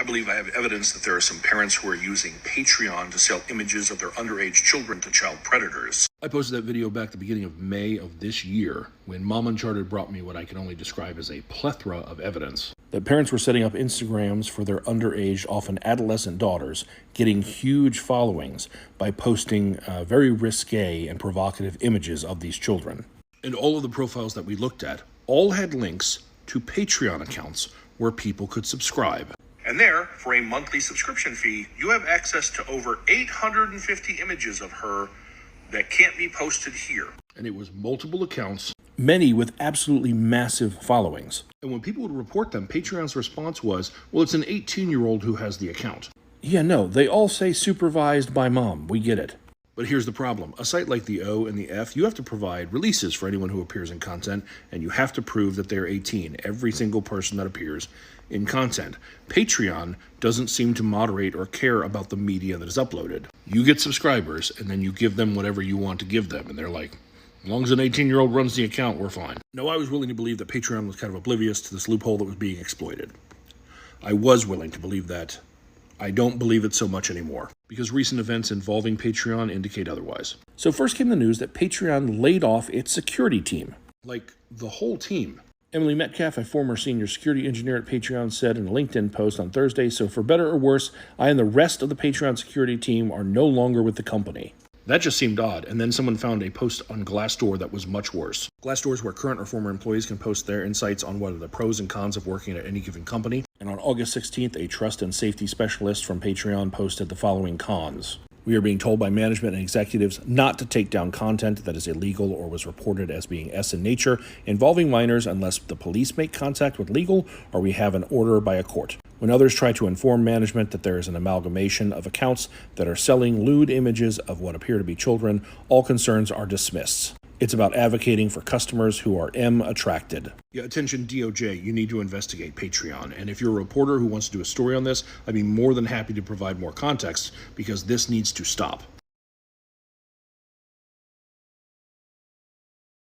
believe I have evidence that there are some parents who are using Patreon to sell images of their underage children to child predators. I posted that video back at the beginning of May of this year, when Mom Uncharted brought me what I can only describe as a plethora of evidence that parents were setting up Instagrams for their underage, often adolescent daughters, getting huge followings by posting very risque and provocative images of these children. And all of the profiles that we looked at all had links to Patreon accounts where people could subscribe. And there, for a monthly subscription fee, you have access to over 850 images of her that can't be posted here. And it was multiple accounts, many with absolutely massive followings. And when people would report them, Patreon's response was, well, it's an 18-year-old who has the account. Yeah, no, they all say supervised by mom. We get it. But here's the problem. A site like the O and the F, you have to provide releases for anyone who appears in content, and you have to prove that they're 18, every single person that appears in content. Patreon doesn't seem to moderate or care about the media that is uploaded. You get subscribers, and then you give them whatever you want to give them, and they're like, as long as an 18-year-old runs the account, we're fine. No, I was willing to believe that Patreon was kind of oblivious to this loophole that was being exploited. I was willing to believe that. I don't believe it so much anymore, because recent events involving Patreon indicate otherwise. So first came the news that Patreon laid off its security team. Like, the whole team. Emily Metcalf, a former senior security engineer at Patreon, said in a LinkedIn post on Thursday, "So for better or worse, I and the rest of the Patreon security team are no longer with the company." That just seemed odd, and then someone found a post on Glassdoor that was much worse. Glassdoor is where current or former employees can post their insights on what are the pros and cons of working at any given company. And on August 16th, a trust and safety specialist from Patreon posted the following cons. "We are being told by management and executives not to take down content that is illegal or was reported as being S in nature involving minors unless the police make contact with legal or we have an order by a court. When others try to inform management that there is an amalgamation of accounts that are selling lewd images of what appear to be children, all concerns are dismissed. It's about advocating for customers who are attracted." Yeah, attention DOJ, you need to investigate Patreon. And if you're a reporter who wants to do a story on this, I'd be more than happy to provide more context, because this needs to stop.